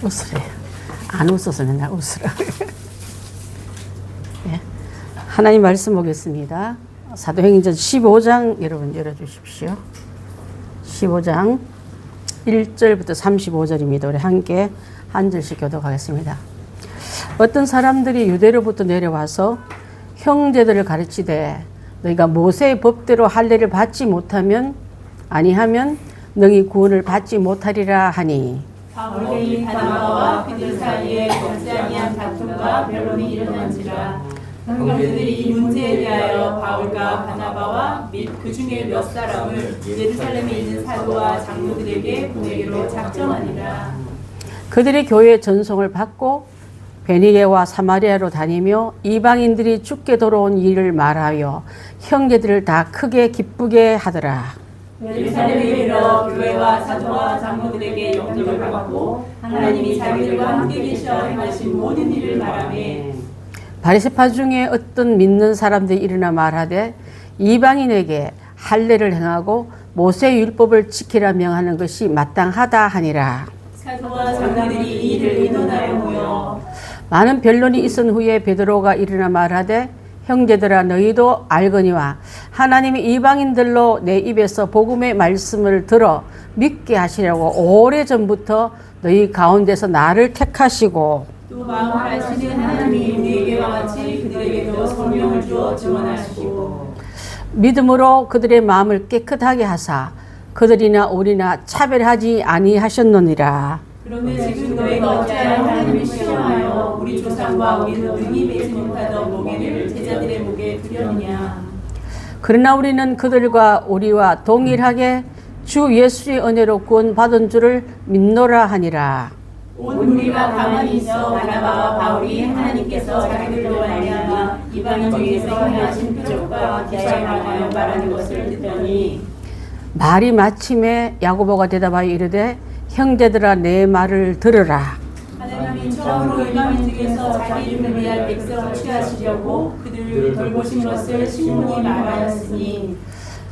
웃으래. 안 웃어서 맨날 웃으라. 예. 하나님 말씀 보겠습니다. 사도행전 15장 여러분 열어주십시오. 15장 1절부터 35절입니다. 우리 함께 한 절씩 교독하겠습니다. 어떤 사람들이 유대로부터 내려와서 형제들을 가르치되 너희가 모세의 법대로 할례를 받지 못하면 아니하면 너희 구원을 받지 못하리라 하니 바울이 바나바와 그들 사이에 걷지 아니한 다툼과 변론이 일어난지라 형제들이 이 문제에 대하여 바울과 바나바와 및 그 중에 몇 사람을 예루살렘에 있는 사도와 장로들에게 보내기로 작정하니라. 그들이 교회의 전송을 받고 베니게와 사마리아로 다니며 이방인들이 죽게 돌아온 일을 말하여 형제들을 다 크게 기쁘게 하더라. 예루살렘에 이르러 교회와 사도와 장로들에게 영접을 받고 하나님이 자기들과 함께 계셔 행하신 모든 일을 말하매 바리새파 중에 어떤 믿는 사람들이 일어나 말하되 이방인에게 할례를 행하고 모세의 율법을 지키라 명하는 것이 마땅하다 하니라. 사도와 장로들이 이 일을 의논하여 모여 많은 변론이 있은 후에 베드로가 일어나 말하되 형제들아 너희도 알거니와 하나님이 이방인들로 내 입에서 복음의 말씀을 들어 믿게 하시려고 오래전부터 너희 가운데서 나를 택하시고 또 마음하시는 하나님이 우리에게와 같이 그들에게도 성령을 주어 증언하시고 믿음으로 그들의 마음을 깨끗하게 하사 그들이나 우리나 차별하지 아니하셨느니라. 그런데 지금 너희가 어찌하여 하나님을 시험하여 우리 조상과 우리는 능히 매지 못하던 몽에를 제자들의 목에 두려느냐. 그러나 우리는 그들과 우리와 동일하게 주 예수의 은혜로 구원받은 줄을 믿노라 하니라. 온 우리가 가만히 있어 바나바와 바울이 하나님께서 자기들로 말미암아 이방인 중에서 행하신 표적과 기사를 하여 말하는 것을 듣더니 말이 마침에 야고보가 대답하여 이르되 형제들아 내 말을 들으라. 하나님이 처음으로 이방인 중에서 자기 이름을 위한 백성을 취하시려고 그들을 돌보신 것을 시몬이 말하였으니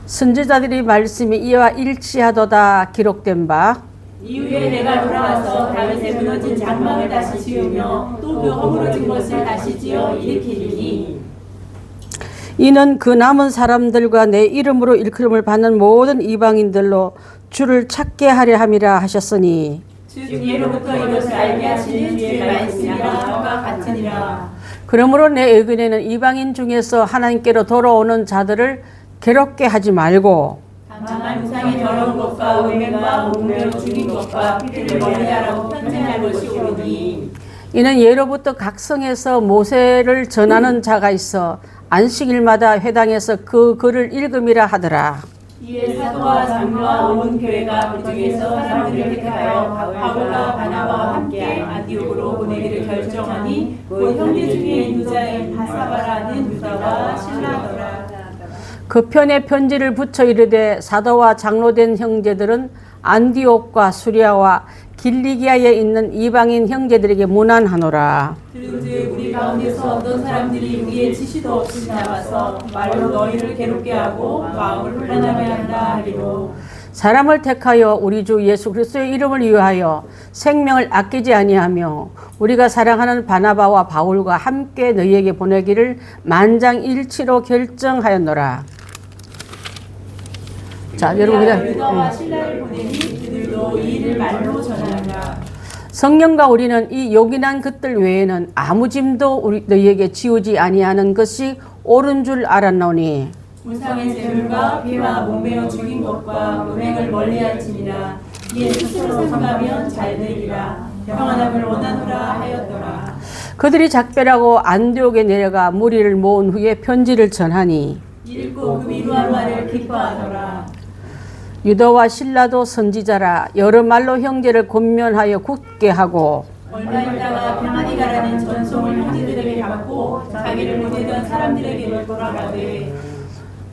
선지자들이 말씀이 이와 일치하도다 기록된 바 이후에 내가 돌아와서 다윗의 무너진 장막을 다시 지으며 또 그 허물어진 것을 다시 지어 일으키리니 이는 그 남은 사람들과 내 이름으로 일컬음을 받는 모든 이방인들로 주를 찾게 하려 함이라 하셨으니 즉 예로부터 이것을 알게 하시는 주의 말씀이라 저가 같으니라. 그러므로 내 의견에는 이방인 중에서 하나님께로 돌아오는 자들을 괴롭게 하지 말고 다만 우상의 더러운 것과 음행과 목매어 죽인 것과 피를 멀리하라고 편지할 것이 오니 이는 예로부터 각성에서 모세를 전하는 자가 있어 안식일마다 회당에서 그 글을 읽음이라 하더라. 이에 사도와 장로와 온 교회가 그 중에서 사람들을 택하여 바울과 바나바와 함께 안디옥으로 보내기를 결정하니 곧 형제 중에 인도자인 바사바라는 유다와 실라더라. 그 편에 편지를 붙여 이르되 사도와 장로된 형제들은 안디옥과 수리아와 길리기아에 있는 이방인 형제들에게 문안하노라. 그런즉 우리 가운데서 어떤 사람들이 우리의 지시도 없이 나와서 말로 너희를 괴롭게 하고 마음을 혼란하게 한다 하기로 사람을 택하여 우리 주 예수 그리스도의 이름을 위하여 생명을 아끼지 아니하며 우리가 사랑하는 바나바와 바울과 함께 너희에게 보내기를 만장일치로 결정하였노라. 자, 여러분 유다와 신라를 보내니 그들도 이 일을 말로 전하라. 성령과 우리는 이 요긴한 것들 외에는 아무 짐도 우리 너희에게 지우지 아니하는 것이 옳은 줄 알았노니 우상의 제물과 피와 목매어 죽인 것과 음행을 멀리할지니라. 이에 스스로 삼가면 잘되리라. 평안함을 원하노라 하였더라. 그들이 작별하고 안디옥에 내려가 무리를 모은 후에 편지를 전하니 읽고 그 위로한 말을 기뻐하더라. 유다와 실라도 선지자라 여러 말로 형제를 권면하여 굳게 하고 얼마 있다가 평안히 가라는 전송을 형제들에게 받고 자기를 보내던 사람들에게 돌아가되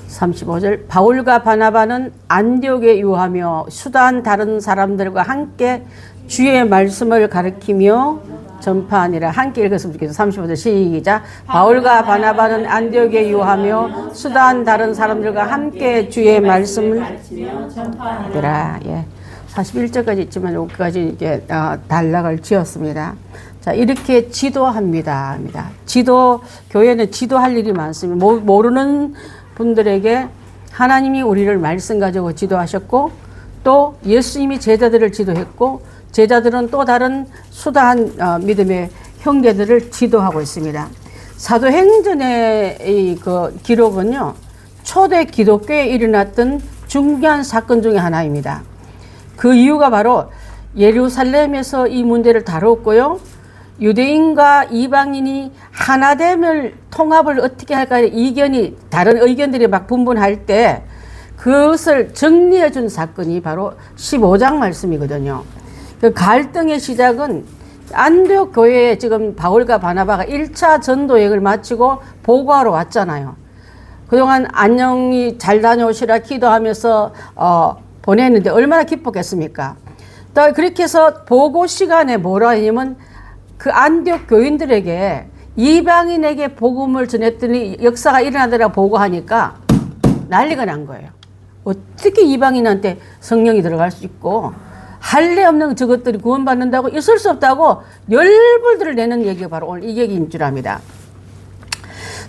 35절 바울과 바나바는 안디옥에 유하며 수다한 다른 사람들과 함께 주의 말씀을 가르치며 전파하니라. 함께 읽었으면 좋겠어. 35절 시작. 바울과 바나바는 안디옥에 유하며 수다한 다른 사람들과 함께 주의 말씀을 가르치며 전파하니라. 예. 41절까지 있지만 여기까지 이제 단락을 지었습니다. 자, 이렇게 지도합니다. 교회는 지도할 일이 많습니다. 모르는 분들에게 하나님이 우리를 말씀 가지고 지도하셨고, 또 예수님이 제자들을 지도했고, 제자들은 또 다른 수다한 믿음의 형제들을 지도하고 있습니다. 사도행전의 이 그 기록은요, 초대 기독교에 일어났던 중요한 사건 중에 하나입니다. 그 이유가 바로 예루살렘에서 이 문제를 다뤘고요, 유대인과 이방인이 하나됨을 통합을 어떻게 할까 이견이 다른 의견들이 막 분분할 때 그것을 정리해 준 사건이 바로 15장 말씀이거든요. 그 갈등의 시작은 안디옥 교회에 지금 바울과 바나바가 1차 전도 여행을 마치고 보고하러 왔잖아요. 그동안 안녕히 잘 다녀오시라 기도하면서 보냈는데 얼마나 기뻤겠습니까? 또 그렇게 해서 보고 시간에 뭐라 하냐면 그 안디옥 교인들에게 이방인에게 복음을 전했더니 역사가 일어나더라 보고하니까 난리가 난 거예요. 어떻게 이방인한테 성령이 들어갈 수 있고 할례 없는 저것들이 구원받는다고 있을 수 없다고 열불들을 내는 얘기가 바로 오늘 이 얘기인 줄 압니다.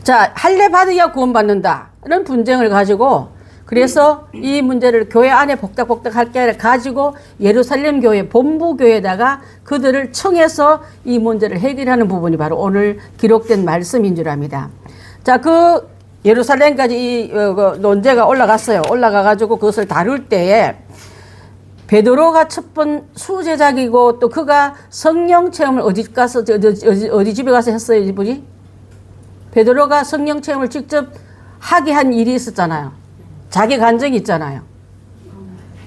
자, 할례 받아야 구원받는다 이런 분쟁을 가지고, 그래서 이 문제를 교회 안에 복닥복닥 할 게 아니라 가지고 예루살렘 교회 본부 교회에다가 그들을 청해서 이 문제를 해결하는 부분이 바로 오늘 기록된 말씀인 줄 압니다. 자, 그 예루살렘까지 이 논제가 올라갔어요. 올라가가지고 그것을 다룰 때에 베드로가 첫 번 수제자이고, 또 그가 성령 체험을 어디 집에 가서 했어요, 이분이? 베드로가 성령 체험을 직접 하게 한 일이 있었잖아요. 자기 간증이 있잖아요.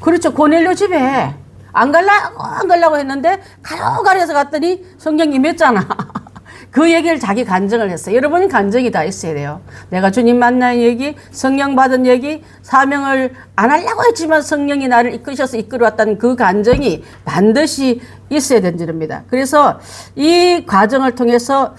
그렇죠. 고넬료 집에 안 가려고 했는데 가려서 갔더니 성령 임했잖아. 그 얘기를 자기 간증을 했어요. 여러분 간증이 다 있어야 돼요. 내가 주님 만난 얘기, 성령 받은 얘기, 사명을 안 하려고 했지만 성령이 나를 이끄셔서 이끌어왔다는 그 간증이 반드시 있어야 된답니다. 그래서 이 과정을 통해서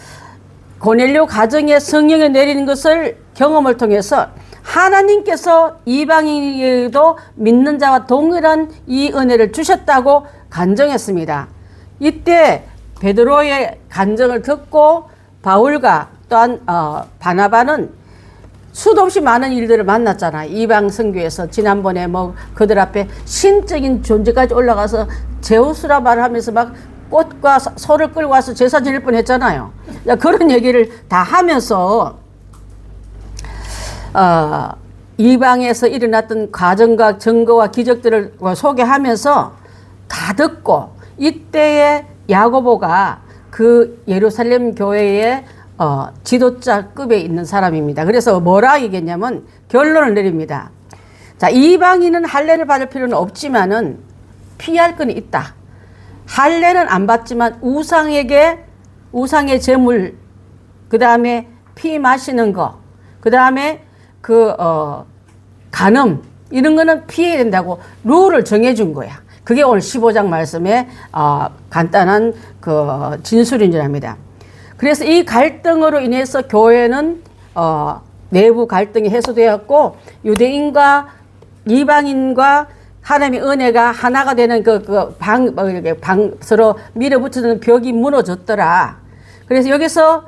고넬료 가정에 성령이 내리는 것을 경험을 통해서 하나님께서 이방인에게도 믿는 자와 동일한 이 은혜를 주셨다고 간증했습니다. 이때 베드로의 간증을 듣고 바울과 또한 바나바는 수도 없이 많은 일들을 만났잖아요. 이방 선교에서 지난번에 뭐 그들 앞에 신적인 존재까지 올라가서 제우스라 말을 하면서 막 꽃과 소를 끌고 와서 제사 지낼 뻔했잖아요. 그런 얘기를 다 하면서 이방에서 일어났던 과정과 증거와 기적들을 소개하면서 다 듣고, 이때에 야고보가 그 예루살렘 교회의 지도자급에 있는 사람입니다. 그래서 뭐라 얘기했냐면 결론을 내립니다. 자, 이방인은 할례를 받을 필요는 없지만은 피할 건 있다. 할례는 안 받지만 우상의 제물, 그 다음에 피 마시는 거, 그 다음에 간음, 이런 거는 피해야 된다고 룰을 정해준 거야. 그게 오늘 15장 말씀의 간단한 진술인 줄 압니다. 그래서 이 갈등으로 인해서 교회는 내부 갈등이 해소되었고, 유대인과 이방인과 하나님의 은혜가 하나가 되는 서로 밀어붙이는 벽이 무너졌더라. 그래서 여기서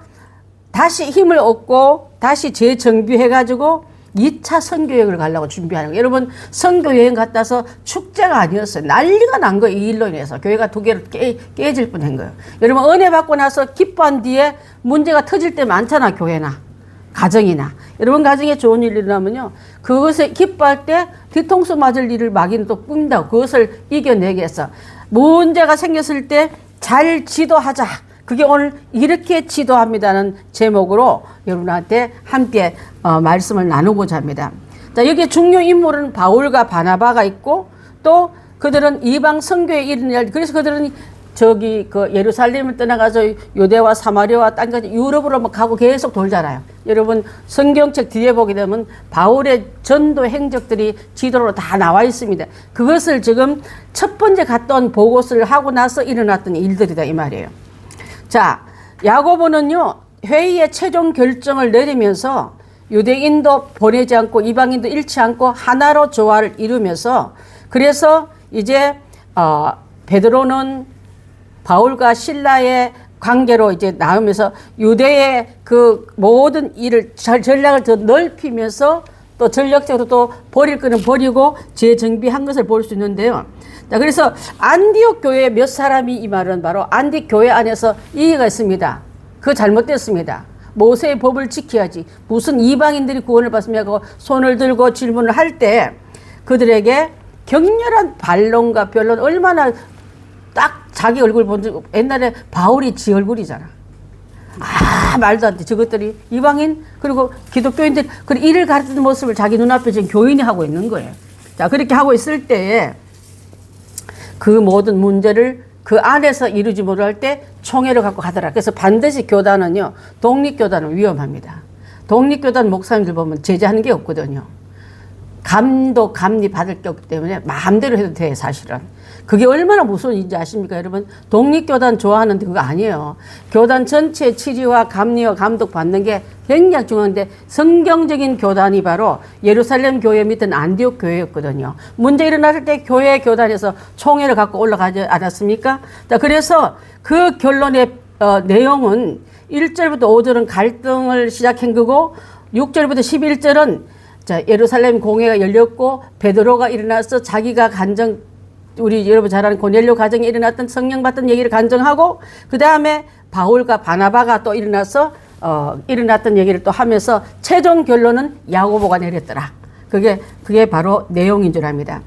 다시 힘을 얻고 다시 재정비해가지고 2차 선교여행을 가려고 준비하는 거예요. 여러분, 선교여행 갔다 와서 축제가 아니었어요. 난리가 난 거예요. 이 일로 인해서. 교회가 두 개로 깨질 뻔한 거예요. 여러분, 은혜 받고 나서 기뻐한 뒤에 문제가 터질 때 많잖아. 교회나 가정이나. 여러분 가정에 좋은 일이 일어나면요, 그것에 기뻐할 때 뒤통수 맞을 일을 마귀는 또 꾼다고 그것을 이겨내기 위해서 문제가 생겼을 때 잘 지도하자. 그게 오늘 이렇게 지도합니다는 제목으로 여러분한테 함께 말씀을 나누고자 합니다. 자, 여기 중요 인물은 바울과 바나바가 있고, 또 그들은 이방 선교에 이르는, 그래서 그들은 예루살렘을 떠나가서 유대와 사마리아와 땅까지 유럽으로 가고 계속 돌잖아요. 여러분 성경책 뒤에 보게 되면 바울의 전도 행적들이 지도로 다 나와 있습니다. 그것을 지금 첫 번째 갔다 온 보고서를 하고 나서 일어났던 일들이다 이 말이에요. 자, 야고보는요, 회의의 최종 결정을 내리면서 유대인도 보내지 않고 이방인도 잃지 않고 하나로 조화를 이루면서, 그래서 이제 베드로는 바울과 실라의 관계로 이제 나오면서 유대의 그 모든 일을 전략을 더 넓히면서 또 전략적으로 또 버릴 거는 버리고 재정비한 것을 볼 수 있는데요. 자, 그래서 안디옥 교회에 몇 사람이, 이 말은 바로 안디옥 교회 안에서 이해가 있습니다. 그거 잘못됐습니다. 모세의 법을 지켜야지. 무슨 이방인들이 구원을 받으냐고 손을 들고 질문을 할 때 그들에게 격렬한 반론과 변론, 얼마나 딱 자기 얼굴 본 적, 옛날에 바울이 지 얼굴이잖아. 말도 안 돼. 저것들이 이방인, 그리고 기독교인들, 그 이를 가르치는 모습을 자기 눈앞에 지금 교인이 하고 있는 거예요. 자, 그렇게 하고 있을 때에 그 모든 문제를 그 안에서 이루지 못할 때 총회를 갖고 가더라. 그래서 반드시 교단은요, 독립교단은 위험합니다. 독립교단 목사님들 보면 제재하는 게 없거든요. 감독, 감리 받을 게 없기 때문에 마음대로 해도 돼, 사실은. 그게 얼마나 무서운 일인지 아십니까, 여러분? 독립교단 좋아하는데 그거 아니에요. 교단 전체 치리와 감리와 감독 받는 게 굉장히 중요한데, 성경적인 교단이 바로 예루살렘 교회 밑은 안디옥 교회였거든요. 문제 일어났을 때 교회 교단에서 총회를 갖고 올라가지 않았습니까? 자, 그래서 그 결론의 내용은 1절부터 5절은 갈등을 시작한 거고, 6절부터 11절은 자, 예루살렘 공회가 열렸고 베드로가 일어나서 자기가 우리 여러분 잘 아는 고넬료 가정에 일어났던 성령 받던 얘기를 간증하고, 그 다음에 바울과 바나바가 또 일어나서 일어났던 얘기를 또 하면서 최종 결론은 야고보가 내렸더라. 그게 바로 내용인 줄 압니다.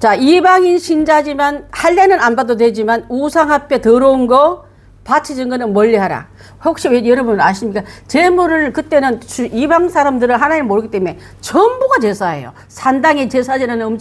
자, 이방인 신자지만 할례는 안 봐도 되지만 우상 앞에 더러운 거 바치진 거는 멀리하라. 혹시 왜 여러분 아십니까? 제물을 그때는 이방 사람들은 하나님 모르기 때문에 전부가 제사예요. 산당에 제사 지내는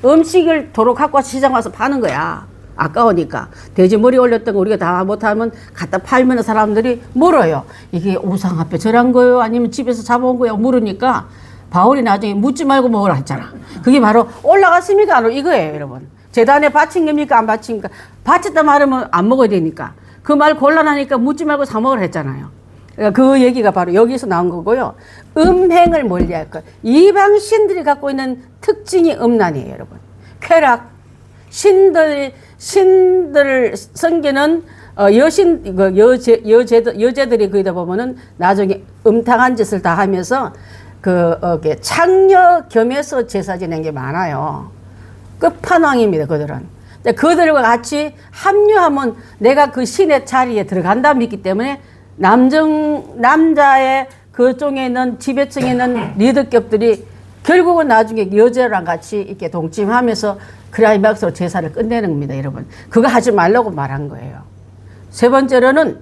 음식을 도로 갖고 와서 시장 와서 파는 거야. 아까우니까. 돼지 머리 올렸던 거 우리가 다 못하면 갖다 팔면 사람들이 물어요. 이게 우상 앞에 절한 거예요? 아니면 집에서 잡아온 거예요? 물으니까 바울이 나중에 묻지 말고 먹으라 했잖아. 그게 바로 올라갔습니까? 안 이거예요, 여러분. 제단에 바친 겁니까? 안 바칩니까? 바쳤다 말하면 안 먹어야 되니까. 그 말 곤란하니까 묻지 말고 사 먹으라 했잖아요. 그러니까 그 얘기가 바로 여기서 나온 거고요. 음행을 멀리할 것. 이방 신들이 갖고 있는 특징이 음란이에요, 여러분. 쾌락. 신들을 섬기는 여제들이 거기다 보면은 나중에 음탕한 짓을 다 하면서 창녀 겸해서 제사 지낸 게 많아요. 끝판왕입니다, 그들은. 그들과 같이 합류하면 내가 그 신의 자리에 들어간다 믿기 때문에 남자의 그쪽에 있는 지배층에 있는 리더급들이 결국은 나중에 여자랑 같이 이렇게 동침하면서 클라이막스로 제사를 끝내는 겁니다, 여러분. 그거 하지 말라고 말한 거예요. 세 번째로는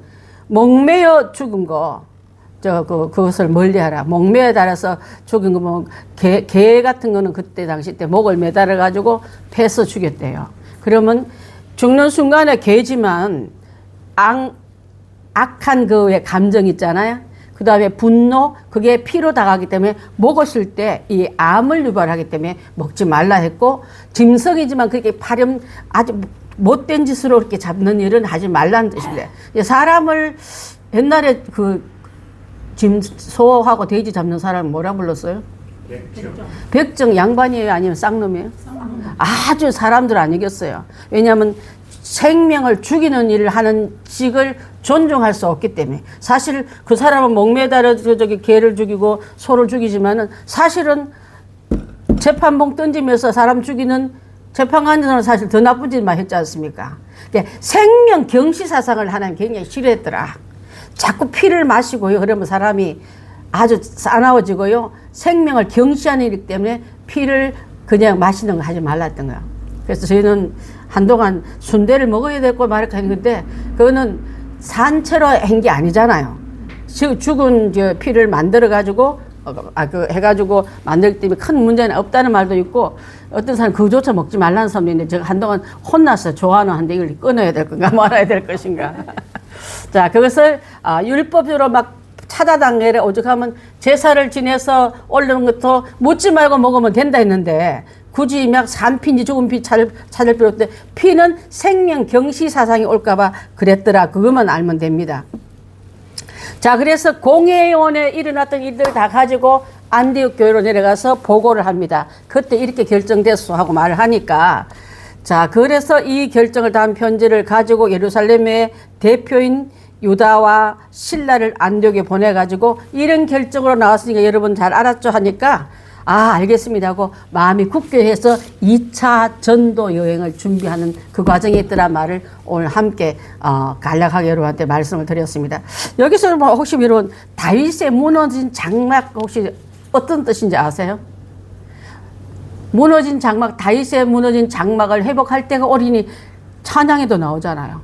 목매어 죽은 거, 그것을 멀리하라. 목매에 달아서 죽은 거, 뭐, 개 같은 거는 그때 당시 때 목을 매달아가지고 패서 죽였대요. 그러면 죽는 순간에 개지만 악한 그의 감정 있잖아요. 그 다음에 분노, 그게 피로 다가가기 때문에 먹었을 때 이 암을 유발하기 때문에 먹지 말라 했고, 짐승이지만 그렇게 아주 못된 짓으로 이렇게 잡는 일은 하지 말라는 뜻인데, 사람을 옛날에 소하고 돼지 잡는 사람은 뭐라 불렀어요? 백정 양반이에요? 아니면 쌍놈이에요? 아주 사람들 안 이겼어요. 왜냐하면 생명을 죽이는 일을 하는 직을 존중할 수 없기 때문에. 사실 그 사람은 목매달아서 개를 죽이고 소를 죽이지만은 사실은 재판봉 던지면서 사람 죽이는 재판관들은 사실 더 나쁜 짓만 했지 않습니까? 생명 경시 사상을 하나님 굉장히 싫어했더라. 자꾸 피를 마시고요. 그러면 사람이 아주 싸나워지고요. 생명을 경시하는 일이기 때문에 피를 그냥 마시는 거 하지 말랐던 거야. 그래서 저희는 한동안 순대를 먹어야 될 거 말할까 했는데, 그거는 산채로 한 게 아니잖아요. 죽은 피를 만들어가지고, 해가지고 만들기 때문에 큰 문제는 없다는 말도 있고, 어떤 사람 그조차 먹지 말라는 사람도 있는데, 제가 한동안 혼났어요. 좋아하는 한데 이걸 끊어야 될 건가 말아야 될 것인가. 자, 그것을 율법적으로 막 차다당해를 오죽하면 제사를 지내서 올리는 것도 묻지 말고 먹으면 된다 했는데, 굳이 막 산피인지 죽은 피 찾을 필요 없대. 피는 생명 경시 사상이 올까봐 그랬더라. 그것만 알면 됩니다. 자, 그래서 공회원에 일어났던 일들을 다 가지고 안디옥 교회로 내려가서 보고를 합니다. 그때 이렇게 결정됐어 하고 말을 하니까, 자, 그래서 이 결정을 다한 편지를 가지고 예루살렘의 대표인 유다와 신라를 안디옥에 보내가지고 이런 결정으로 나왔으니까 여러분 잘 알았죠 하니까 알겠습니다 하고 마음이 굳게 해서 2차 전도 여행을 준비하는 그 과정이 있더란 말을 오늘 함께 간략하게 여러분한테 말씀을 드렸습니다. 여기서 뭐 혹시 여러분 다윗의 무너진 장막 혹시 어떤 뜻인지 아세요? 무너진 장막, 다윗의 무너진 장막을 회복할 때가 오리니 찬양에도 나오잖아요.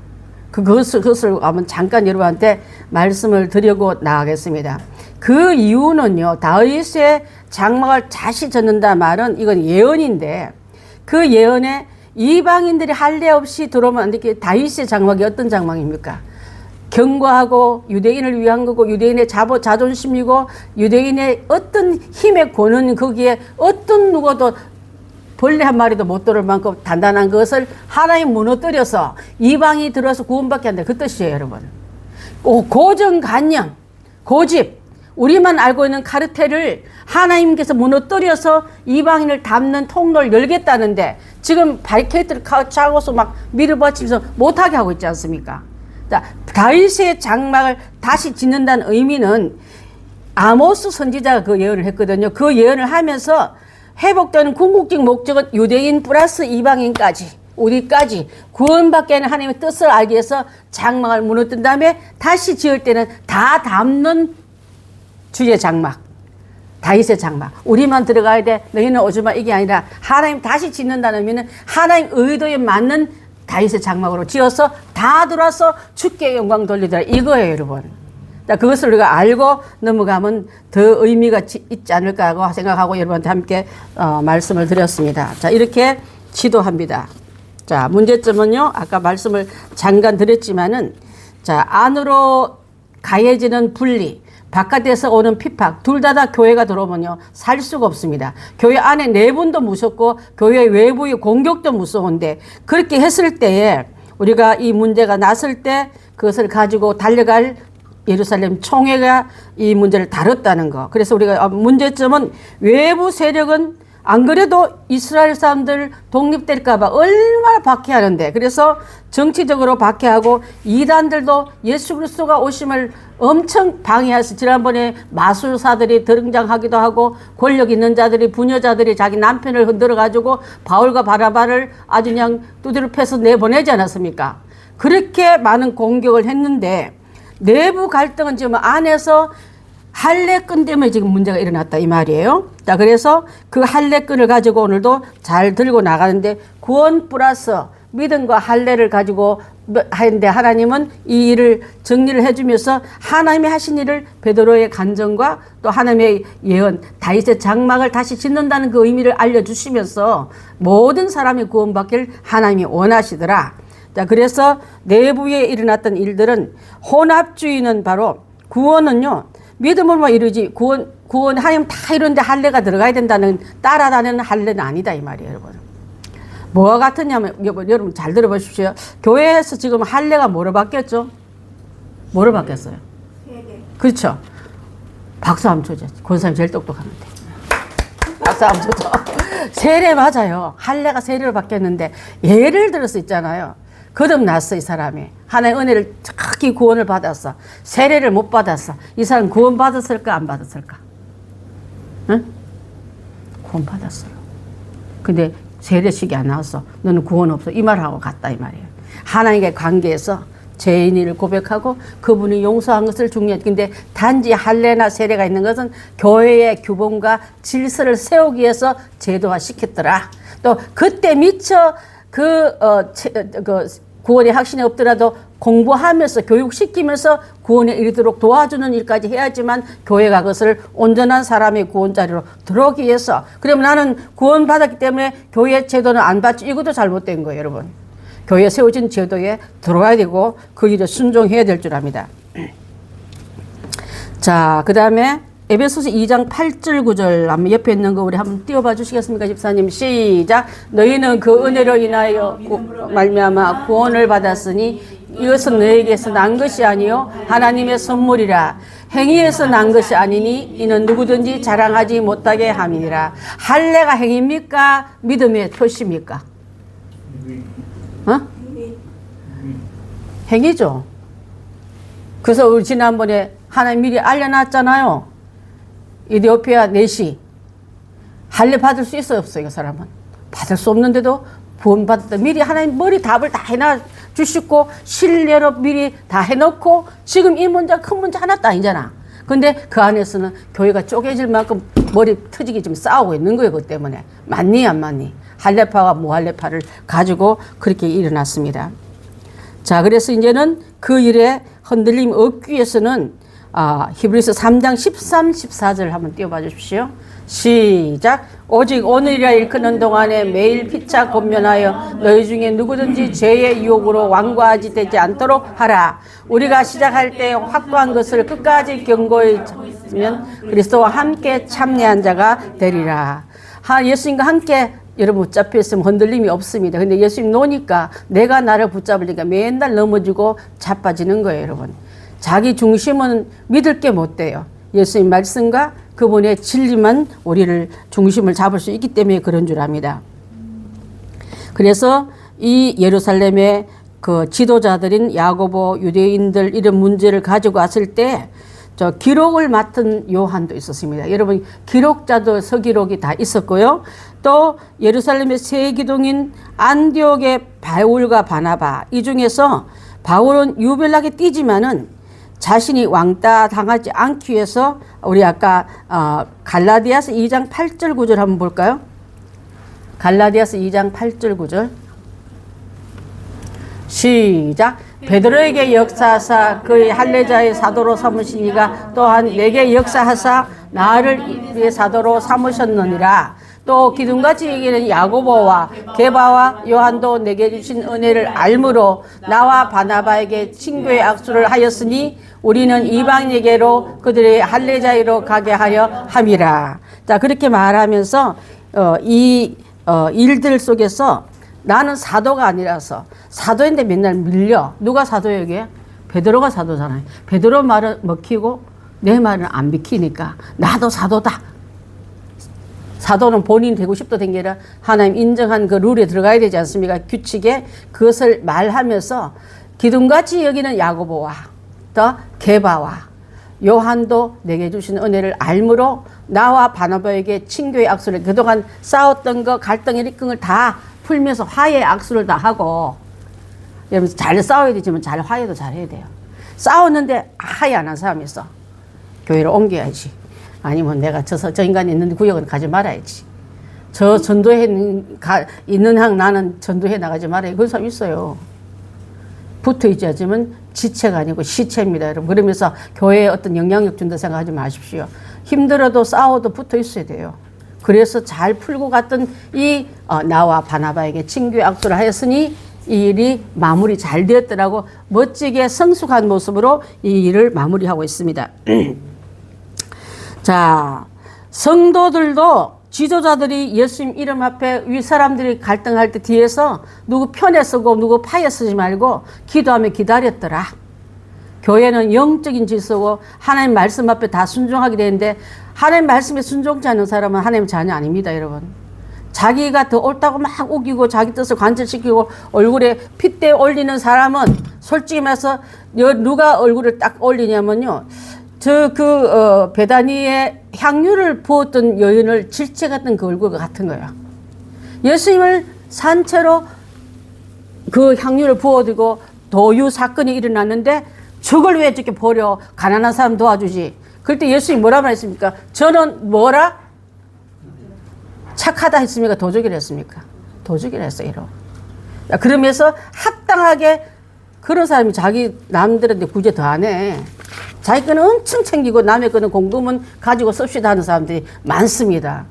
그것을 한번 잠깐 여러분한테 말씀을 드리고 나가겠습니다. 그 이유는요, 다윗의 장막을 다시 짓는다 말은 이건 예언인데 그 예언에 이방인들이 할례 없이 들어오면 안 되게 다윗의 장막이 어떤 장막입니까? 견고하고 유대인을 위한 거고 유대인의 자존심이고 유대인의 어떤 힘의 권은 거기에 어떤 누구도 벌레 한 마리도 못 들을 만큼 단단한 것을 하나님 무너뜨려서 이방이 들어서 구원받게 한다. 그 뜻이에요, 여러분. 고정관념, 고집, 우리만 알고 있는 카르텔을 하나님께서 무너뜨려서 이방인을 담는 통로를 열겠다는데 지금 바리케이트를 차고서 막 밀어붙이면서 못하게 하고 있지 않습니까? 자, 다윗의 장막을 다시 짓는다는 의미는 아모스 선지자가 그 예언을 했거든요. 그 예언을 하면서 회복되는 궁극적 목적은 유대인 플러스 이방인까지 우리까지 구원받게 하는 하나님의 뜻을 알기 위해서 장막을 무너뜨린 다음에 다시 지을 때는 다 담는 주의 장막, 다윗의 장막. 우리만 들어가야 돼. 너희는 오지마. 이게 아니라 하나님 다시 짓는다는 의미는 하나님 의도에 맞는 다윗의 장막으로 지어서 다 들어와서 주께 영광 돌리더라. 이거예요, 여러분. 자, 그것을 우리가 알고 넘어가면 더 의미가 있지 않을까 하고 생각하고 여러분한테 함께 말씀을 드렸습니다. 자, 이렇게 지도합니다. 자, 문제점은요, 아까 말씀을 잠깐 드렸지만은, 자, 안으로 가해지는 분리, 바깥에서 오는 핍박, 둘 다 교회가 들어오면요, 살 수가 없습니다. 교회 안에 내분도 무섭고, 교회 외부의 공격도 무서운데, 그렇게 했을 때에, 우리가 이 문제가 났을 때, 그것을 가지고 달려갈 예루살렘 총회가 이 문제를 다뤘다는 거. 그래서 우리가 문제점은 외부 세력은 안 그래도 이스라엘 사람들 독립될까봐 얼마나 박해하는데, 그래서 정치적으로 박해하고 이단들도 예수 그리스도가 오심을 엄청 방해해서 지난번에 마술사들이 등장하기도 하고 권력 있는 자들이 부녀자들이 자기 남편을 흔들어가지고 바울과 바나바를 아주 그냥 두드려 패서 내보내지 않았습니까? 그렇게 많은 공격을 했는데 내부 갈등은 지금 안에서 할례끈 때문에 지금 문제가 일어났다 이 말이에요. 자, 그래서 그 할례끈을 가지고 오늘도 잘 들고 나가는데 구원 플러스 믿음과 할례를 가지고 하는데 하나님은 이 일을 정리를 해주면서 하나님이 하신 일을 베드로의 간증과 또 하나님의 예언 다윗의 장막을 다시 짓는다는 그 의미를 알려주시면서 모든 사람이 구원받기를 하나님이 원하시더라. 자, 그래서 내부에 일어났던 일들은 혼합주의는 바로 구원은요, 믿음으로만 이루지, 구원, 하나님 다 이루는데 할례가 들어가야 된다는 따라다니는 할례는 아니다, 이 말이에요, 여러분. 뭐가 같으냐면, 여러분 잘 들어보십시오. 교회에서 지금 할례가 뭐로 바뀌었죠? 뭐로 바뀌었어요? 그렇죠. 박수 한번 쳐줘. 권사님 제일 똑똑하는데. 박수 한번 쳐줘. 세례 맞아요. 할례가 세례로 바뀌었는데, 예를 들어서 있잖아요. 거듭났어, 이 사람이. 하나의 은혜를 특히 구원을 받았어. 세례를 못 받았어. 이 사람 구원 받았을까, 안 받았을까? 응? 구원 받았어요. 근데 세례식이 안 나왔어. 너는 구원 없어. 이 말하고 같다, 이 말이에요. 하나님과의 관계에서 죄인을 고백하고 그분이 용서한 것을 중요하지. 근데 단지 할례나 세례가 있는 것은 교회의 규범과 질서를 세우기 위해서 제도화 시켰더라. 또 그때 미처 구원의 확신이 없더라도 공부하면서 교육시키면서 구원에 이르도록 도와주는 일까지 해야지만 교회가 그것을 온전한 사람의 구원자리로 들어오기 위해서. 그러면 나는 구원받았기 때문에 교회 제도는 안 받지. 이것도 잘못된 거예요, 여러분. 교회에 세워진 제도에 들어와야 되고 그 일에 순종해야 될 줄 압니다. 자, 그 다음에 에베소서 2장 8절 9절 한번 옆에 있는 거 우리 한번 띄워봐 주시겠습니까, 집사님? 시작. 너희는 그 은혜로 인하여 말미암아 구원을 받았으니 이것은 너에게서 난 것이 아니요 하나님의 선물이라. 행위에서 난 것이 아니니 이는 누구든지 자랑하지 못하게 함이니라. 할례가 행위입니까? 믿음의 표시입니까? 어? 행위죠. 그래서 우리 지난번에 하나님 미리 알려놨잖아요. 이디오피아 내시 할례 받을 수 있어요, 없어요? 이 사람은 받을 수 없는데도 구원받았다. 미리 하나님 머리 답을 다 해놔 주시고 신뢰로 미리 다 해놓고 지금 이 문제 큰 문제 하나도 아니잖아. 근데 그 안에서는 교회가 쪼개질 만큼 머리 터지게 지금 싸우고 있는 거예요. 그것 때문에. 맞니 안 맞니? 할례파와 무할례파를 가지고 그렇게 일어났습니다. 자, 그래서 이제는 그 일에 흔들림 없기 위해서는 히브리서 3장 13, 14절 한번 띄워봐 주십시오. 시작. 오직 오늘이라 일컫는 동안에 매일 피차 권면하여 너희 중에 누구든지 죄의 유혹으로 완고하지 되지 않도록 하라. 우리가 시작할 때 확고한 것을 끝까지 견고히 잡으면 그리스도와 함께 참여한 자가 되리라. 예수님과 함께 여러분 붙잡혀 있으면 흔들림이 없습니다. 근데 예수님 노니까 내가 나를 붙잡으니까 맨날 넘어지고 자빠지는 거예요, 여러분. 자기 중심은 믿을 게 못 돼요. 예수님 말씀과 그분의 진리만 우리를 중심을 잡을 수 있기 때문에 그런 줄 압니다. 그래서 이 예루살렘의 그 지도자들인 야고보, 유대인들 이런 문제를 가지고 왔을 때 저 기록을 맡은 요한도 있었습니다. 여러분 기록자도 서기록이 다 있었고요. 또 예루살렘의 세 기둥인 안디옥의 바울과 바나바, 이 중에서 바울은 유별나게 뛰지만은 자신이 왕따 당하지 않기 위해서 우리 아까 갈라디아서 2장 8절 9절 한번 볼까요? 갈라디아서 2장 8절 9절 시작. 베드로에게 역사하사 그의 할례자의 사도로 삼으시니가 또한 내게 역사하사 나를 위해 사도로 삼으셨느니라. 또 기둥같이 얘기는 야고보와 게바와 요한도 내게 주신 은혜를 알므로 나와 바나바에게 친교의 악수를 하였으니 우리는 이방인에게로 그들의 할례자이로 가게 하려 함이라. 자, 그렇게 말하면서 이 일들 속에서 나는 사도가 아니라서 사도인데 맨날 밀려. 누가 사도예요, 이게? 베드로가 사도잖아요. 베드로 말은 먹히고 내 말은 안 비키니까 나도 사도다. 사도는 본인 되고 싶도 된 게 아니라 하나님 인정한 그 룰에 들어가야 되지 않습니까? 규칙에 그것을 말하면서 기둥같이 여기는 야고보와 또 게바와 요한도 내게 주신 은혜를 알므로 나와 바나바에게 친교의 악수를 그동안 싸웠던 거 갈등 일으킨 다 풀면서 화해 악수를 다 하고 여러분 잘 싸워야 되지만 잘 화해도 잘 해야 돼요. 싸웠는데 화해 안 한 사람이 있어. 교회를 옮겨야지. 아니면 내가 저 인간이 있는 구역은 가지 말아야지. 저 전도회 있는 한 나는 전도회 나가지 말아야. 그런 사람 있어요. 붙어 있지 않지만 지체가 아니고 시체입니다, 여러분. 그러면서 교회에 어떤 영향력 준다 생각하지 마십시오. 힘들어도 싸워도 붙어 있어야 돼요. 그래서 잘 풀고 갔던 이 나와 바나바에게 친교의 악수를 하였으니 이 일이 마무리 잘 되었더라고 멋지게 성숙한 모습으로 이 일을 마무리하고 있습니다. 자, 성도들도 지도자들이 예수님 이름 앞에 위 사람들이 갈등할 때 뒤에서 누구 편에 서고 누구 파에 서지 말고 기도하며 기다렸더라. 교회는 영적인 질서고 하나님 말씀 앞에 다 순종하게 되는데 하나님 말씀에 순종치 않는 사람은 하나님 자녀 아닙니다, 여러분. 자기가 더 옳다고 막 우기고 자기 뜻을 관철시키고 얼굴에 핏대 올리는 사람은 솔직히 말해서 누가 얼굴을 딱 올리냐면요. 베다니에 향유를 부었던 여인을 질책했던 그 얼굴과 같은 거예요. 예수님을 산채로 그 향유를 부어두고 도유 사건이 일어났는데 저걸 왜 저렇게 버려? 가난한 사람 도와주지. 그럴 때 예수님이 뭐라 말했습니까? 저는 뭐라? 착하다 했습니까? 도적이라 했습니까? 도적이라 했어요. 그러면서 합당하게 그런 사람이 자기 남들한테 구제 더 안 해. 자기 거는 엄청 챙기고 남의 거는 공금은 가지고 씁시다 하는 사람들이 많습니다.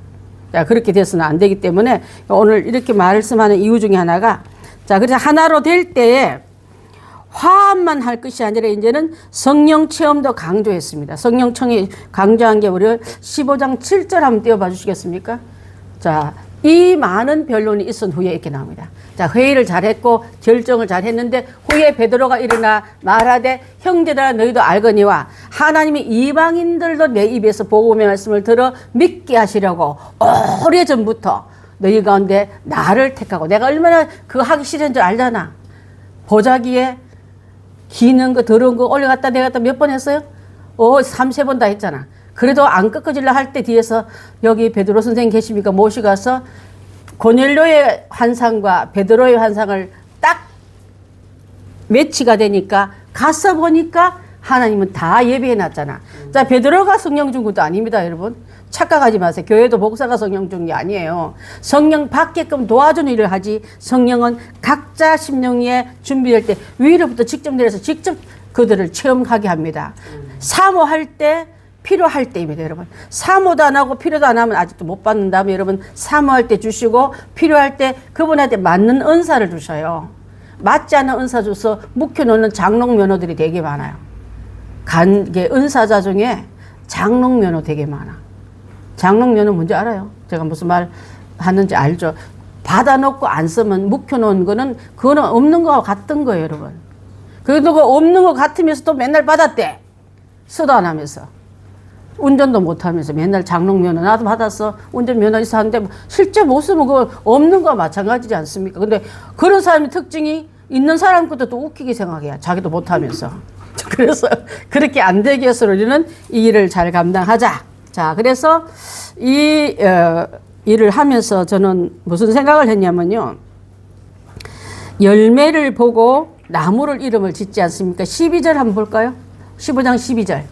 자, 그렇게 돼서는 안 되기 때문에 오늘 이렇게 말씀하는 이유 중에 하나가 자, 그래서 하나로 될 때에 화합만 할 것이 아니라 이제는 성령 체험도 강조했습니다. 성령 체험이 강조한 게 우리 15장 7절 한번 띄워봐 주시겠습니까? 자, 이 많은 변론이 있은 후에 이렇게 나옵니다. 자, 회의를 잘했고 결정을 잘했는데 후에 베드로가 일어나 말하되 형제들아 너희도 알거니와 하나님이 이방인들도 내 입에서 복음의 말씀을 들어 믿게 하시려고 오래전부터 너희 가운데 나를 택하고 내가 얼마나 그거 하기 싫은 줄 알잖아. 보자기에 기는 거 더러운 거 올려갔다 내갔다 몇 번 했어요? 3-4번 다 했잖아. 그래도 안 꺾어질라 할 때 뒤에서 여기 베드로 선생님 계십니까? 모시가서 고넬료의 환상과 베드로의 환상을 딱 매치가 되니까 가서 보니까 하나님은 다 예비해 놨잖아. 자, 베드로가 성령 준 것도 아닙니다, 여러분. 착각하지 마세요. 교회도 목사가 성령 준 게 아니에요. 성령 받게끔 도와주는 일을 하지, 성령은 각자 심령에 준비될 때 위로부터 직접 내려서 직접 그들을 체험하게 합니다. 사모할 때, 필요할 때입니다, 여러분. 사모도 안 하고 필요도 안 하면 아직도 못 받는다면 여러분, 사모할 때 주시고 필요할 때 그분한테 맞는 은사를 주셔요. 맞지 않는 은사 줘서 묵혀놓는 장롱 면허들이 되게 많아요. 은사자 중에 장롱 면허 되게 많아. 장롱 면허 뭔지 알아요? 제가 무슨 말 하는지 알죠? 받아놓고 안 쓰면 묵혀놓은 거는 그거는 없는 거와 같은 거예요, 여러분. 그래도 그 없는 거 같으면서 또 맨날 받았대. 쓰도 안 하면서. 운전도 못 하면서 맨날 장롱 면허 나도 받았어. 운전 면허 있어 하는데 실제 못 쓰면 그거 없는 거와 마찬가지지 않습니까? 근데 그런 사람의 특징이 있는 사람 것도 또 웃기게 생각해요. 자기도 못 하면서. 그래서 그렇게 안 되게 해서 우리는 이 일을 잘 감당하자. 자, 그래서 이 일을 하면서 저는 무슨 생각을 했냐면요. 열매를 보고 나무를 이름을 짓지 않습니까? 12절 한번 볼까요? 15장 12절.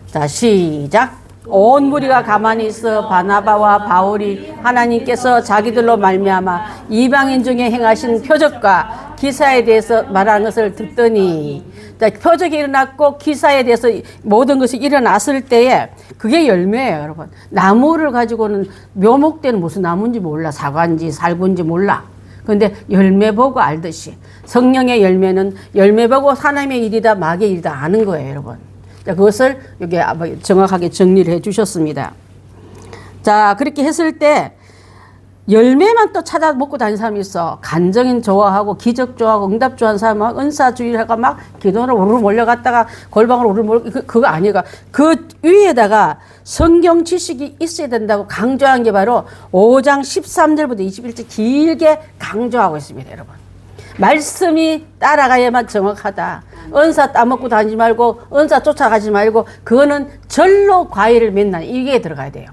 자, 시작. 온 무리가 가만히 있어 바나바와 바울이 하나님께서 자기들로 말미암아 이방인 중에 행하신 표적과 기사에 대해서 말하는 것을 듣더니, 자, 표적이 일어났고 기사에 대해서 모든 것이 일어났을 때에 그게 열매예요, 여러분. 나무를 가지고는 묘목 때는 무슨 나무인지 몰라. 사과인지 살구인지 몰라. 그런데 열매 보고 알듯이 성령의 열매는 열매 보고 하나님의 일이다 마귀의 일이다 아는 거예요, 여러분. 자, 그것을 여기 정확하게 정리를 해 주셨습니다. 자, 그렇게 했을 때 열매만 또 찾아 먹고 다니는 사람이 있어. 간정인 좋아하고 기적 좋아하고 응답 좋아하는 사람은 은사주의하고 막 기도로 우르르 몰려갔다가 골방으로 우르르 몰려, 그거 아니가. 그 위에다가 성경 지식이 있어야 된다고 강조한 게 바로 5장 13절부터 21절 길게 강조하고 있습니다, 여러분. 말씀이 따라가야만 정확하다. 은사 따먹고 다니지 말고 은사 쫓아가지 말고 그거는 절로 과일을 맺는 이게 들어가야 돼요.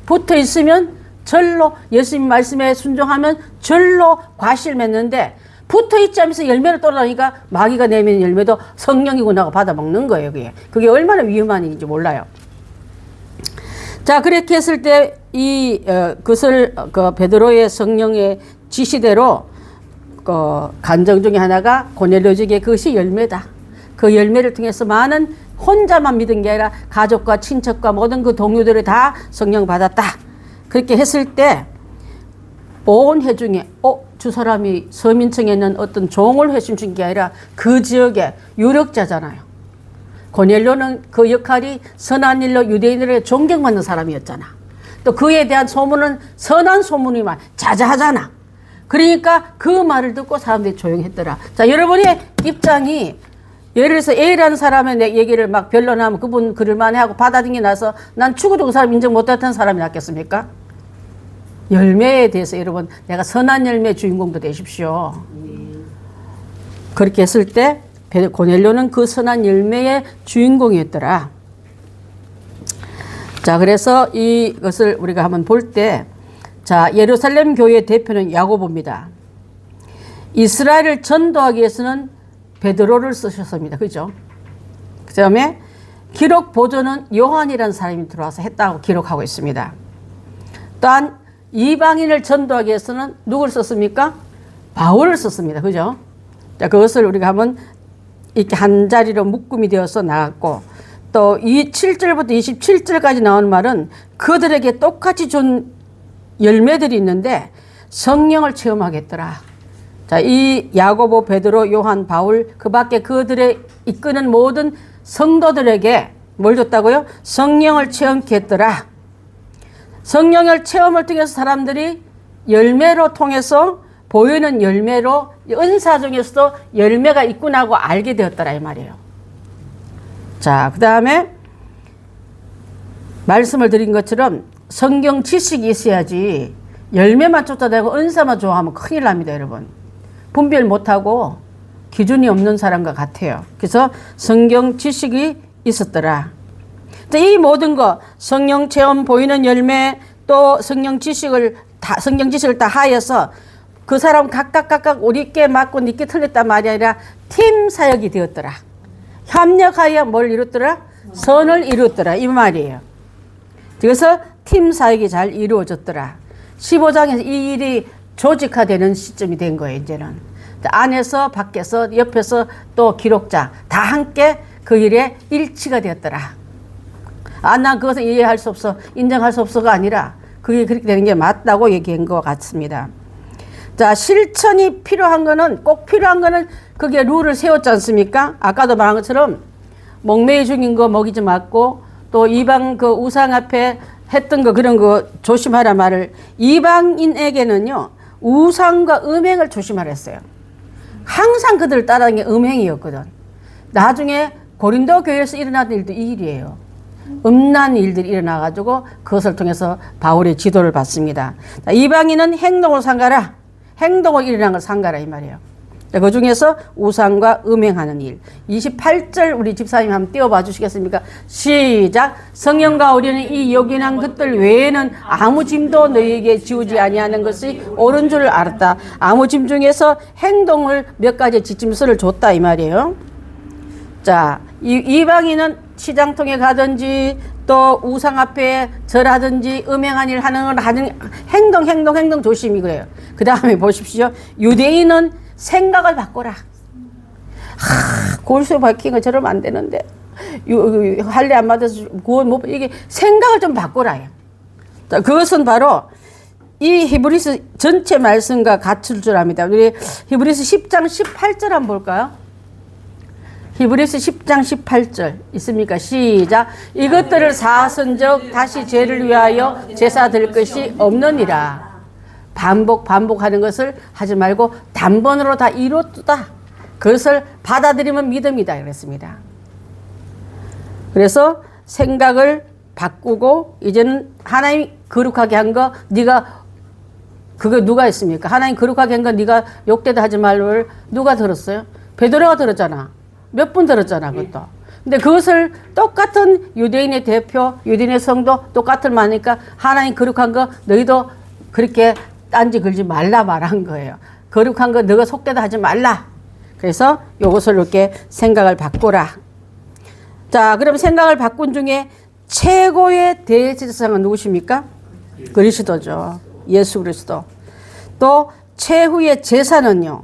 붙어 있으면 절로 예수님 말씀에 순종하면 절로 과실 맺는데 붙어 있지 않으면서 열매를 떨어다니까 마귀가 내미는 열매도 성령이구나 하고 받아먹는 거예요. 그게 얼마나 위험한 일인지 몰라요. 자, 그렇게 했을 때 그것을 베드로의 성령의 지시대로 간정 중에 하나가 고넬료에게 그것이 열매다. 그 열매를 통해서 많은 혼자만 믿은 게 아니라 가족과 친척과 모든 그 동료들이 다 성령 받았다. 그렇게 했을 때 온 회중에 저 사람이 서민층에 있는 어떤 종을 회심 준 게 아니라 그 지역의 유력자잖아요. 고넬료는 그 역할이 선한 일로 유대인들에게 존경받는 사람이었잖아. 또 그에 대한 소문은 선한 소문이 막 자자하잖아. 그러니까 그 말을 듣고 사람들이 조용했더라. 자, 여러분의 입장이 예를 들어서 A라는 사람의 내 얘기를 막 변론하면 그분 그럴만해 하고 받아들이고 나서 난 죽어도 그 사람 인정 못했던 사람이 낫겠습니까? 열매에 대해서 여러분 내가 선한 열매의 주인공도 되십시오. 그렇게 했을 때 고넬료는 그 선한 열매의 주인공이었더라. 자, 그래서 이것을 우리가 한번 볼 때, 자, 예루살렘 교회의 대표는 야고보입니다. 이스라엘을 전도하기 위해서는 베드로를 쓰셨습니다. 그죠? 그 다음에 기록 보조는 요한이라는 사람이 들어와서 했다고 기록하고 있습니다. 또한 이방인을 전도하기 위해서는 누구를 썼습니까? 바울을 썼습니다. 그죠? 자, 그것을 우리가 한번 이렇게 한 자리로 묶음이 되어서 나갔고, 또 이 7절부터 27절까지 나오는 말은 그들에게 똑같이 준 열매들이 있는데 성령을 체험하겠더라. 자, 이 야고보, 베드로, 요한, 바울, 그 밖에 그들의 이끄는 모든 성도들에게 뭘 줬다고요? 성령을 체험케 했더라. 성령을 체험을 통해서 사람들이 열매로 통해서 보이는 열매로 은사 중에서도 열매가 있구나 하고 알게 되었더라 이 말이에요. 자, 그 다음에 말씀을 드린 것처럼 성경 지식이 있어야지 열매만 쫓아다니고 은사만 좋아하면 큰일 납니다, 여러분. 분별 못하고 기준이 없는 사람과 같아요. 그래서 성경 지식이 있었더라. 이 모든 거, 성령 체험, 보이는 열매, 또 성경 지식을 다 하여서 그 사람 각각 우리께 맞고 니께 틀렸단 말이 아니라 팀 사역이 되었더라. 협력하여 뭘 이뤘더라? 선을 이뤘더라. 이 말이에요. 그래서 팀 사역이 잘 이루어졌더라. 15장에서 이 일이 조직화되는 시점이 된 거예요, 이제는. 안에서, 밖에서, 옆에서 또 기록자 다 함께 그 일에 일치가 되었더라. 난 그것을 이해할 수 없어, 인정할 수 없어가 아니라 그게 그렇게 되는 게 맞다고 얘기한 것 같습니다. 자, 실천이 필요한 거는, 꼭 필요한 거는 그게 룰을 세웠지 않습니까? 아까도 말한 것처럼 목매이 죽인 거 먹이지 말고, 또 이방 그 우상 앞에 했던 거 그런 거 조심하라 말을, 이방인에게는요 우상과 음행을 조심하라 했어요. 항상 그들을 따르는 게 음행이었거든. 나중에 고린도 교회에서 일어나는 일도 이 일이에요. 음란 일들이 일어나가지고 그것을 통해서 바울의 지도를 받습니다. 자, 이방인은 행동을 삼가라. 행동을 일어난 걸 삼가라 이 말이에요. 자, 그 중에서 우상과 음행하는 일. 28절 우리 집사님 한번 띄워봐 주시겠습니까? 시작. 성령과 우리는 이 요긴한 것들 외에는 아무 짐도 너희에게 지우지 아니하는 것이 옳은 줄 알았다. 아무 짐 중에서 행동을 몇 가지 지침서를 줬다 이 말이에요. 자, 이방인은 시장통에 가든지 또 우상 앞에 절하든지 음행한 일 하는 건 행동 조심이 그래요. 그 다음에 보십시오. 유대인은 생각을 바꿔라. 골수 박힌 거 저러면 안 되는데 할례 안 맞아서 구원 못, 이게 생각을 좀 바꿔라. 자, 그것은 바로 이 히브리서 전체 말씀과 같을 줄 압니다. 우리 히브리서 10장 18절 한번 볼까요? 히브리서 10장 18절 있습니까? 시작. 이것들을 사선적 다시 죄를 위하여 제사 드릴 것이 없느니라. 반복하는 것을 하지 말고 단번으로 다 이뤘다. 그것을 받아들이면 믿음이다 그랬습니다. 그래서 생각을 바꾸고 이제는 하나님 거룩하게 한 거 네가 그거 누가 했습니까? 하나님 거룩하게 한 거 네가 욕되다 하지 말고 누가 들었어요? 베드로가 들었잖아. 몇 분 들었잖아 그것도. 근데 그것을 똑같은 유대인의 대표, 유대인의 성도 똑같은 말이니까 하나님 거룩한 거 너희도 그렇게 딴지 걸지 말라 말한 거예요. 거룩한 거 너가 속되다 하지 말라. 그래서 요것을 이렇게 생각을 바꾸라. 자, 그럼 생각을 바꾼 중에 최고의 대제사장은 누구십니까? 그리스도죠. 예수 그리스도. 또 최후의 제사는요,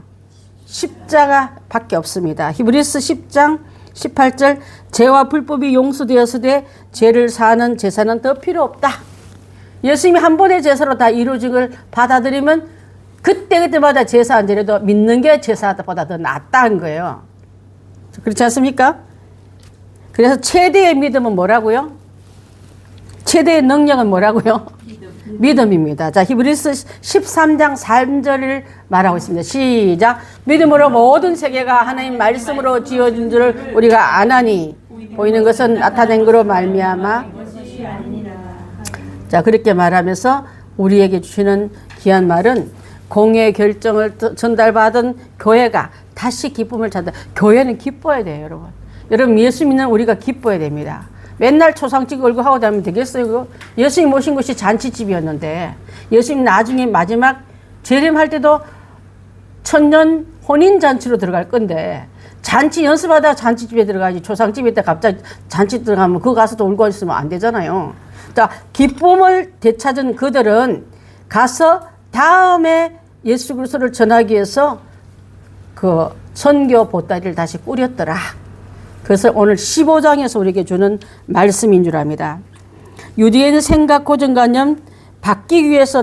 십자가밖에 없습니다. 히브리서 10장 18절 죄와 불법이 용서되었으되 죄를 사는 제사는 더 필요 없다. 예수님이 한 번의 제사로 다 이루어진 걸 받아들이면 그때마다 제사 안 드려도 믿는 게 제사보다 더 낫다는 거예요. 그렇지 않습니까? 그래서 최대의 믿음은 뭐라고요? 최대의 능력은 뭐라고요? 믿음입니다. 자, 히브리서 13장 3절을 말하고 있습니다. 시작. 믿음으로 모든 세계가 하나님 말씀으로 지어진 줄을 우리가 아나니 보이는 것은 나타낸 거로 말미암아. 자, 그렇게 말하면서 우리에게 주시는 귀한 말은 공의 결정을 전달받은 교회가 다시 기쁨을 찾아. 교회는 기뻐야 돼요, 여러분. 여러분, 예수 믿는 우리가 기뻐야 됩니다. 맨날 초상집 걸고 하고 다니면 되겠어요, 그거? 예수님 모신 곳이 잔치집이었는데, 예수님 나중에 마지막 재림할 때도 천년 혼인잔치로 들어갈 건데, 잔치 연습하다가 잔치집에 들어가야지, 초상집에 있다 갑자기 잔치 들어가면 그거 가서도 울고 있으면 안 되잖아요. 자, 기쁨을 되찾은 그들은 가서 다음에 예수 그리스도를 전하기 위해서 그 선교 보따리를 다시 꾸렸더라. 그것을 오늘 15장에서 우리에게 주는 말씀인 줄 압니다. 유대인의 생각, 고정관념 바뀌기 위해서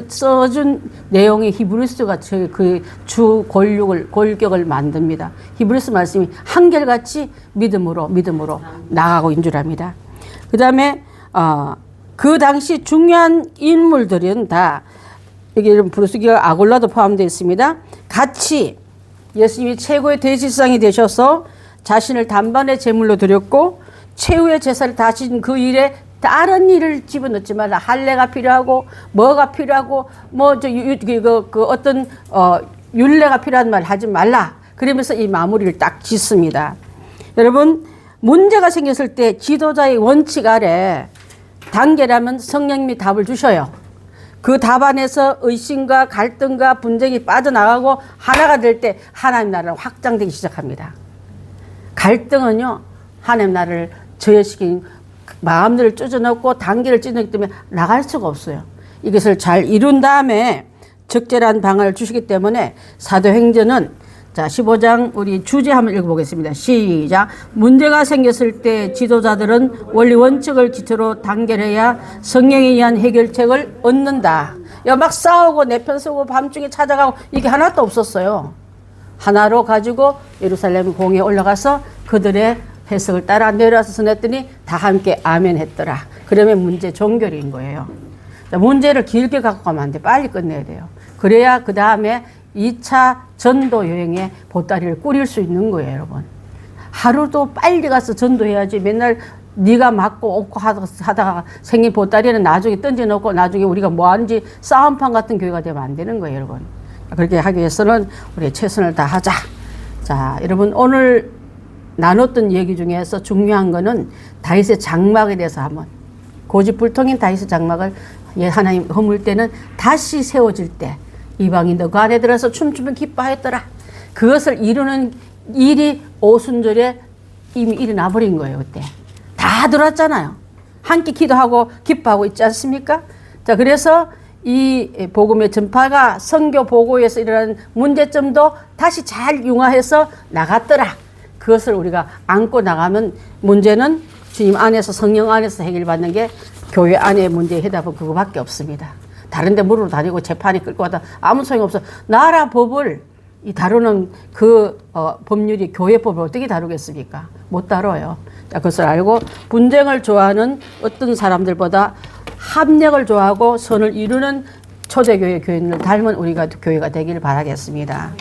써준 내용의 히브리서가 그 주 골격을 만듭니다. 히브리서 말씀이 한결같이 믿음으로 나아가고 있는 줄 압니다. 그 다음에 그 당시 중요한 인물들은 다 여기 브루스기가 아골라도 포함되어 있습니다. 같이 예수님이 최고의 대제사장이 되셔서 자신을 단번에 제물로 드렸고 최후의 제사를 다신 그 일에 다른 일을 집어넣지 말라. 할례가 필요하고 뭐가 필요하고 그 어떤 율례가 필요한 말 하지 말라. 그러면서 이 마무리를 딱 짓습니다. 여러분, 문제가 생겼을 때 지도자의 원칙 아래 단계라면 성령님이 답을 주셔요. 그 답 안에서 의심과 갈등과 분쟁이 빠져나가고 하나가 될 때 하나님 나라는 확장되기 시작합니다. 갈등은요, 하나님 나라를 저해시킨 마음들을 쫓아놓고 단계를 찢어놓기 때문에 나갈 수가 없어요. 이것을 잘 이룬 다음에 적절한 방안을 주시기 때문에 사도행전은 자, 15장 우리 주제 한번 읽어보겠습니다. 시작. 문제가 생겼을 때 지도자들은 원리 원칙을 기초로 단결해야 성령에 의한 해결책을 얻는다. 막 싸우고 내 편 쓰고 밤중에 찾아가고 이게 하나도 없었어요. 하나로 가지고 예루살렘 공에 올라가서 그들의 해석을 따라 내려와서 전했더니 다 함께 아멘 했더라. 그러면 문제 종결인 거예요. 자, 문제를 길게 갖고 가면 안 돼. 빨리 끝내야 돼요. 그래야 그 다음에 2차 전도 여행에 보따리를 꾸릴 수 있는 거예요, 여러분. 하루도 빨리 가서 전도해야지. 맨날 네가 맞고 없고 하다가 생긴 보따리는 나중에 던져놓고 나중에 우리가 뭐 하는지 싸움판 같은 교회가 되면 안 되는 거예요, 여러분. 그렇게 하기 위해서는 우리 최선을 다하자. 자, 여러분, 오늘 나눴던 얘기 중에서 중요한 거는 다윗의 장막에 대해서 한번, 고집불통인 다윗의 장막을 하나님 허물 때는 다시 세워질 때 이방인도 그 안에 들어서 춤추며 기뻐하였더라. 그것을 이루는 일이 오순절에 이미 일어나 버린 거예요. 그때 다 들어왔잖아요. 함께 기도하고 기뻐하고 있지 않습니까? 자, 그래서 이 복음의 전파가 선교 보고에서 일어나는 문제점도 다시 잘 융화해서 나갔더라. 그것을 우리가 안고 나가면 문제는 주님 안에서, 성령 안에서 해결받는 게 교회 안의 문제의 해답은 그거밖에 없습니다. 다른 데 물으러 다니고 재판이 끌고 가다 아무 소용없어. 나라 법을 다루는 그 법률이 교회법을 어떻게 다루겠습니까? 못 다뤄요. 자, 그것을 알고 분쟁을 좋아하는 어떤 사람들보다 합력을 좋아하고 선을 이루는 초대교회 교인을 닮은 우리가 교회가 되기를 바라겠습니다.